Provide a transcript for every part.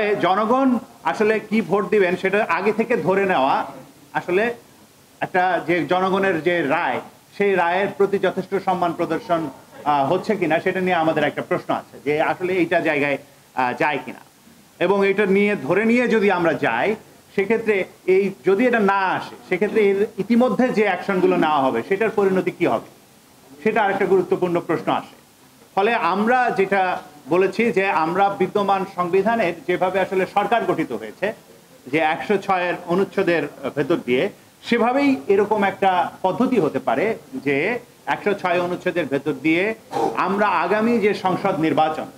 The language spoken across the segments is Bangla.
জনগণ আসলে কি ভোট দিবেন সেটা আগে থেকে ধরে নেওয়া আসলে একটা যে জনগণের যে রায় সেই রায়ের প্রতি যথেষ্ট সম্মান প্রদর্শন হচ্ছে কিনা সেটা নিয়ে আমাদের একটা প্রশ্ন আছে যে আসলে এইটা জায়গায় যায় কিনা এবং এটা নিয়ে ধরে নিয়ে যদি আমরা যাই সেক্ষেত্রে এই যদি এটা না আসে সেক্ষেত্রে এর ইতিমধ্যে যে অ্যাকশনগুলো নেওয়া হবে সেটার পরিণতি কি হবে সেটা আরেকটা গুরুত্বপূর্ণ প্রশ্ন আসে। ফলে আমরা যেটা বলেছি যে আমরা বিদ্যমান সংবিধানের যেভাবে আসলে সরকার গঠিত হয়েছে যে 106 অনুচ্ছেদের ভেতর দিয়ে সেভাবেই এরকম একটা পদ্ধতি হতে পারে যে 106 অনুচ্ছেদের ভেতর দিয়ে আমরা আগামী যে সংসদ নির্বাচন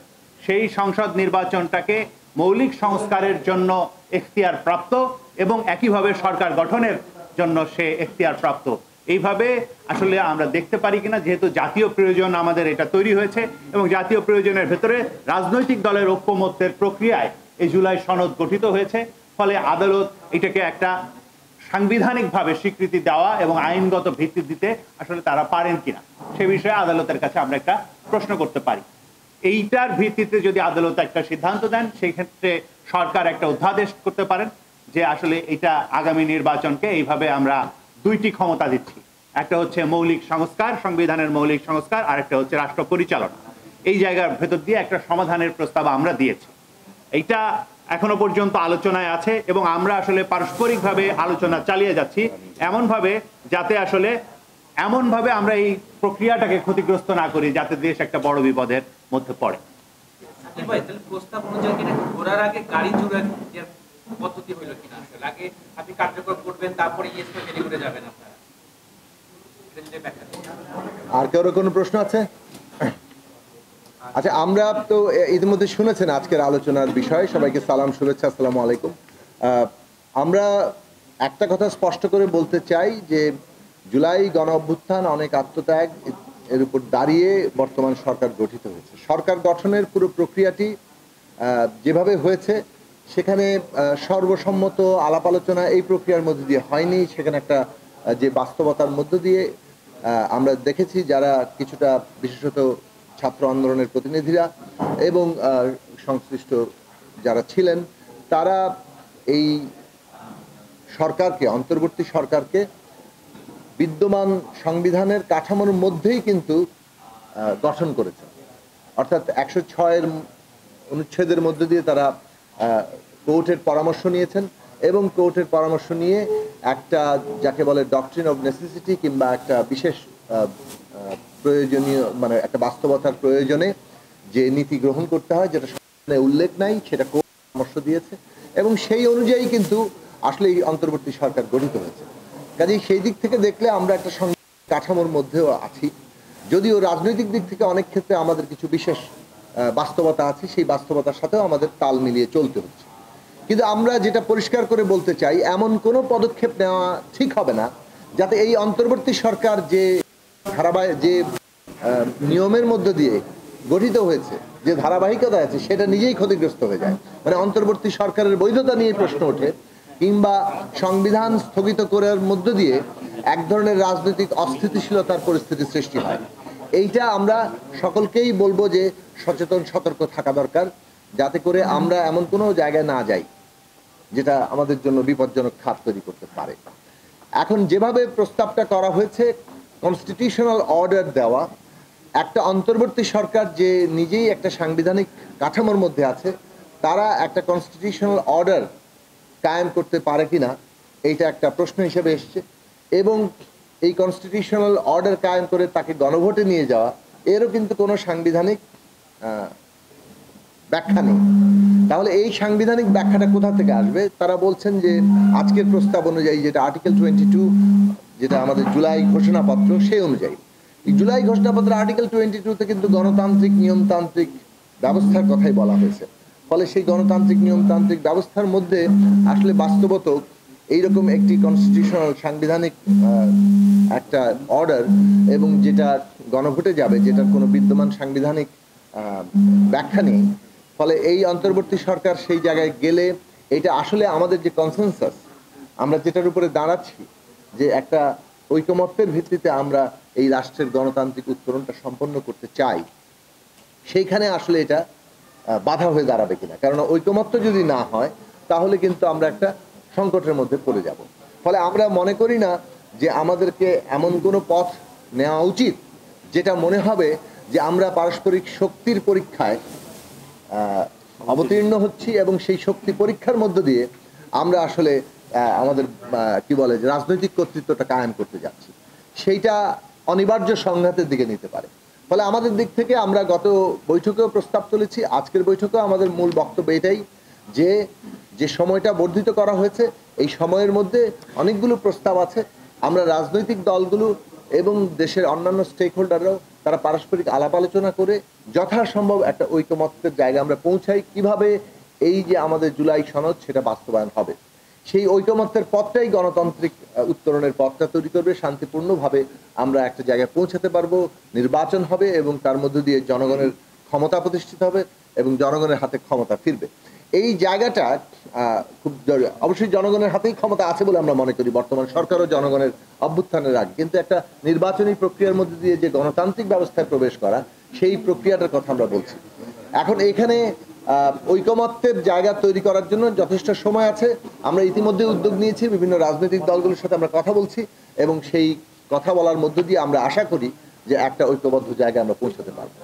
সেই সংসদ নির্বাচনটাকে মৌলিক সংস্কারের জন্য এখতিয়ার প্রাপ্ত এবং একইভাবে সরকার গঠনের জন্য সে এখতিয়ার প্রাপ্ত এইভাবে আসলে আমরা দেখতে পারি কিনা যেহেতু জাতীয় প্রয়োজন আমাদের এটা তৈরি হয়েছে এবং জাতীয় প্রয়োজনের ভেতরে রাজনৈতিক দলের ঐক্যমত্যের প্রক্রিয়ায় এই জুলাই সনদ গঠিত হয়েছে। ফলে আদালত এটাকে একটা সাংবিধানিকভাবে স্বীকৃতি দেওয়া এবং আইনগত ভিত্তি দিতে আসলে তারা পারেন কিনা সে বিষয়ে আদালতের কাছে আমরা একটা প্রশ্ন করতে পারি। এইটার ভিত্তিতে যদি আদালত একটা সিদ্ধান্ত দেন সেই ক্ষেত্রে সরকার একটা অধ্যাদেশ করতে পারেন যে আসলে এটা আগামী নির্বাচনকে এইভাবে আমরা দুইটি ক্ষমতা দিচ্ছি, একটা হচ্ছে মৌলিক সংস্কার সংবিধানের মৌলিক সংস্কার আর একটা হচ্ছে রাষ্ট্র পরিচালনা। এই জায়গার ভেতর দিয়ে একটা সমাধানের প্রস্তাব আমরা দিয়েছি। এইটা এখনো পর্যন্ত আলোচনায় আছে এবং আমরা আসলে পারস্পরিকভাবে আলোচনা চালিয়ে যাচ্ছি এমনভাবে যাতে আসলে এমনভাবে আমরা এই প্রক্রিয়াটাকে ক্ষতিগ্রস্ত না করি যাতে দেশ একটা বড় বিপদের মধ্যে পড়ে। প্রস্তাব অনুযায়ী কিনা ঘোরার আগে গাড়ি চুরার পদ্ধতি হইল কিনা আসলে আগে আপনি কার্যকর করবেন তারপরে ইএসপি তৈরি করে যাবেন আপনারা। আর কেউ কোনো প্রশ্ন আছে? আচ্ছা, আমরা তো ইতিমধ্যে শুনেছেন আজকের আলোচনার বিষয়। সবাইকে সালাম, শুভেচ্ছা, আসসালামু আলাইকুম। আমরা একটা কথা স্পষ্ট করে বলতে চাই যে জুলাই গণ অভ্যুত্থান অনেক আত্মত্যাগ এর উপর দাঁড়িয়ে বর্তমান সরকার গঠিত হয়েছে। সরকার গঠনের পুরো প্রক্রিয়াটি যেভাবে হয়েছে সেখানে সর্বসম্মত আলাপ আলোচনা এই প্রক্রিয়ার মধ্যে দিয়ে হয়নি। সেখানে একটা যে বাস্তবতার মধ্য দিয়ে আমরা দেখেছি যারা কিছুটা বিশেষত ছাত্র আন্দোলনের প্রতিনিধিরা এবং সংশ্লিষ্ট যারা ছিলেন তারা এই সরকারকে, অন্তর্বর্তী সরকারকে বিদ্যমান সংবিধানের কাঠামোর মধ্যেই কিন্তু গঠন করেছে। অর্থাৎ 106 অনুচ্ছেদের মধ্য দিয়ে তারা কোর্টের পরামর্শ নিয়েছেন এবং কোর্টের পরামর্শ নিয়ে একটা যাকে বলে ডক্ট্রিন অফ নেসেসিটি কিংবা একটা বিশেষ প্রয়োজনীয় মানে একটা বাস্তবতার প্রয়োজনে যে নীতি গ্রহণ করতে হয় যেটা সংবিধানে উল্লেখ নাই সেটা কোর্ট পরামর্শ দিয়েছে এবং সেই অনুযায়ী কিন্তু আসলে এই অন্তর্বর্তী সরকার গঠিত হয়েছে। কাজেই সেই দিক থেকে দেখলে আমরা একটা সংবিধান কাঠামোর মধ্যেও আছি, যদিও রাজনৈতিক দিক থেকে অনেক ক্ষেত্রে আমাদের কিছু বিশেষ বাস্তবতা আছে, সেই বাস্তবতার সাথেও আমাদের তাল মিলিয়ে চলতে হচ্ছে। কিন্তু আমরা যেটা পরিষ্কার করে বলতে চাই, এমন কোনো পদক্ষেপ নেওয়া ঠিক হবে না যাতে এই অন্তর্বর্তী সরকার যে যে নিয়মের মধ্য দিয়ে গঠিত হয়েছে, যে ধারাবাহিকতা আছে সেটা নিজেই ক্ষতিগ্রস্ত হয়ে যায়। মানে অন্তর্বর্তী সরকারের বৈধতা নিয়ে প্রশ্ন ওঠে কিংবা সংবিধান স্থগিত করার মধ্য দিয়ে এক ধরনের রাজনৈতিক অস্থিতিশীলতার পরিস্থিতি সৃষ্টি হয়। এইটা আমরা সকলকেই বলবো যে সচেতন সতর্ক থাকা দরকার যাতে করে আমরা এমন কোনো জায়গায় না যাই যেটা আমাদের জন্য বিপজ্জনক খাত তৈরি করতে পারে। এখন যেভাবে প্রস্তাবটা করা হয়েছে, কনস্টিটিউশনাল অর্ডার দেওয়া, একটা অন্তর্বর্তী সরকার যে নিজেই একটা সাংবিধানিক কাঠামোর মধ্যে আছে তারা একটা কনস্টিটিউশনাল অর্ডার কায়েম করতে পারে কিনা এইটা একটা প্রশ্ন হিসেবে এসছে এবং এই কনস্টিটিউশনাল অর্ডার কায়েম করে তাকে গণভোটে নিয়ে যাওয়া এরও কিন্তু কোনো সাংবিধানিক ব্যাখ্যা নেই। তাহলে এই সাংবিধানিক ব্যাখ্যাটা কোথা থেকে আসবে? তারা বলছেন যে আজকের প্রস্তাব অনুযায়ী যেটা আর্টিকেল 22 যেটা আমাদের জুলাই ঘোষণাপত্র সেই অনুযায়ী, এই জুলাই ঘোষণাপত্র আর্টিকেল 22-তে কিন্তু গণতান্ত্রিক নিয়মতান্ত্রিক ব্যবস্থার কথাই বলা হয়েছে। ফলে সেই গণতান্ত্রিক নিয়মতান্ত্রিক ব্যবস্থার মধ্যে আসলে বাস্তবত এইরকম একটি কনস্টিটিউশনাল সাংবিধানিক একটা অর্ডার এবং যেটা গণভোটে যাবে, যেটার কোনো বিদ্যমান সাংবিধানিক ব্যাখ্যা নেই। ফলে এই অন্তর্বর্তী সরকার সেই জায়গায় গেলে এটা আসলে আমাদের যে কনসেনসাস আমরা যেটার উপরে দাঁড়াচ্ছি যে একটা ঐকমত্যের ভিত্তিতে আমরা এই রাষ্ট্রের গণতান্ত্রিক উত্তরণটা সম্পন্ন করতে চাই, সেইখানে আসলে এটা বাধা হয়ে দাঁড়াবে কিনা। কারণ ঐকমত্য যদি না হয় তাহলে কিন্তু আমরা একটা সংকটের মধ্যে পড়ে যাব। ফলে আমরা মনে করি না যে আমাদেরকে এমন কোনো পথ নেওয়া উচিত যেটা মনে হবে যে আমরা পারস্পরিক শক্তির পরীক্ষায় অবতীর্ণ হচ্ছি এবং সেই শক্তি পরীক্ষার মধ্য দিয়ে আমরা আসলে আমাদের কি বলে যে রাজনৈতিক কর্তৃত্বটা কায়েম করতে যাচ্ছি, সেইটা অনিবার্য সংঘাতের দিকে নিতে পারে। ফলে আমাদের দিক থেকে আমরা গত বৈঠকেও প্রস্তাব তুলেছি, আজকের বৈঠকেও আমাদের মূল বক্তব্য এটাই যে সময়টা বর্ধিত করা হয়েছে এই সময়ের মধ্যে অনেকগুলো প্রস্তাব আছে। আমরা রাজনৈতিক দলগুলো এবং দেশের অন্যান্য স্টেক হোল্ডাররাও তারা পারস্পরিক আলাপ আলোচনা করে যথাসম্ভব একটা ঐকমত্যের জায়গায় আমরা পৌঁছাই কিভাবে এই যে আমাদের জুলাই সনদ সেটা বাস্তবায়ন হবে। সেই ঐকমত্যের পথটাই গণতান্ত্রিক উত্তরণের পথটা তৈরি করবে। শান্তিপূর্ণভাবে আমরা একটা জায়গায় পৌঁছাতে পারবো, নির্বাচন হবে এবং তার মধ্য দিয়ে জনগণের ক্ষমতা প্রতিষ্ঠিত হবে এবং জনগণের হাতে ক্ষমতা ফিরবে। এই জায়গাটা খুব অবশ্যই জনগণের হাতেই ক্ষমতা আছে বলে আমরা মনে করি। বর্তমান সরকারও জনগণের অভ্যুত্থানের আগে কিন্তু একটা নির্বাচনী প্রক্রিয়ার মধ্যে দিয়ে যে গণতান্ত্রিক ব্যবস্থায় প্রবেশ করা সেই প্রক্রিয়াটার কথা আমরা বলছি। এখন এখানে ঐকমত্যের জায়গা তৈরি করার জন্য যথেষ্ট সময় আছে। আমরা ইতিমধ্যে উদ্যোগ নিয়েছি, বিভিন্ন রাজনৈতিক দলগুলোর সাথে আমরা কথা বলছি এবং সেই কথা বলার মধ্য দিয়ে আমরা আশা করি যে একটা ঐক্যবদ্ধ জায়গায় আমরা পৌঁছাতে পারবো।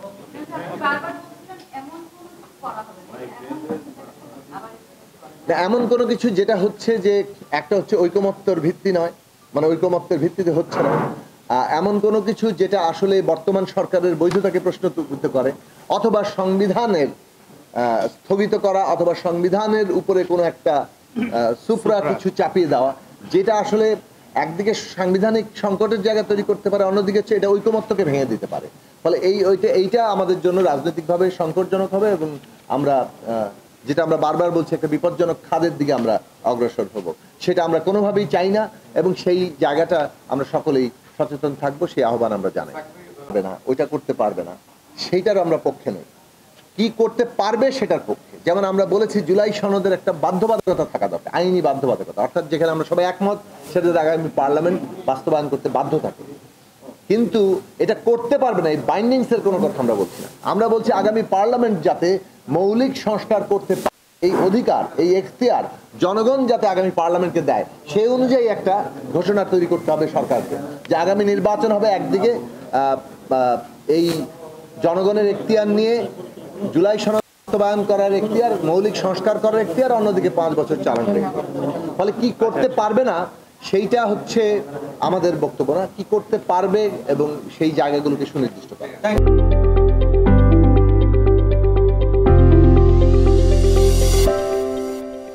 এমন কোনো কিছু যেটা হচ্ছে যে একটা হচ্ছে ঐকমত্যের ভিত্তি নয়, মানে ঐকমত্যের ভিত্তিতে হচ্ছে না, এমন কোনো কিছু যেটা আসলে বর্তমান সরকারের বৈধতাকে প্রশ্নবিদ্ধ করে, অথবা সংবিধানের স্থগিত করা, অথবা সংবিধানের উপরে কোনো একটা সুপ্রা কিছু চাপিয়ে দেওয়া, যেটা আসলে একদিকে সাংবিধানিক সংকটের জায়গা তৈরি করতে পারে, অন্যদিকে হচ্ছে এটা ঐকমত্যকে ভেঙে দিতে পারে। ফলে এইটা আমাদের জন্য রাজনৈতিকভাবে সংকটজনক হবে এবং আমরা যেটা আমরা বারবার বলছি একটা বিপজ্জনক খাদের দিকে আমরা অগ্রসর হব, সেটা আমরা কোনোভাবেই চাই না এবং সেই জায়গাটা আমরা সকলেই সচেতন থাকবো, সেই আহ্বান আমরা জানাই। না ওইটা করতে পারবে না সেইটার আমরা পক্ষে নেই, কি করতে পারবে সেটার পক্ষে। যেমন আমরা বলেছি জুলাই সনদের একটা বাধ্যবাধকতা থাকা দরকার, আইনি বাধ্যবাধকতা, অর্থাৎ যেখানে আমরা সবাই একমত সেটা আগামী পার্লামেন্ট বাস্তবায়ন করতে বাধ্য থাকে। কিন্তু এটা করতে পারবে না, এই বাইন্ডিংসের কোনো কথা আমরা বলছি না। আমরা বলছি আগামী পার্লামেন্ট যাতে মৌলিক সংস্কার করতে পারে, এই অধিকার, এই এখতিয়ার জনগণ যাতে আগামী পার্লামেন্টকে দেয়, সেই অনুযায়ী একটা ঘোষণা তৈরি করতে হবে সরকারকে, যে আগামী নির্বাচন হবে একদিকে এই জনগণের এখতিয়ার নিয়ে জুলাই সনদ বাস্তবায়ন করার এখতিয়ার, মৌলিক সংস্কার করার এখতিয়ার, অন্যদিকে 5 বছর চালানোর এখতিয়ার। ফলে কি করতে পারবে না সেইটা হচ্ছে আমাদের বক্তব্য না, কি করতে পারবে এবং সেই জায়গাগুলোকে সুনির্দিষ্ট করা।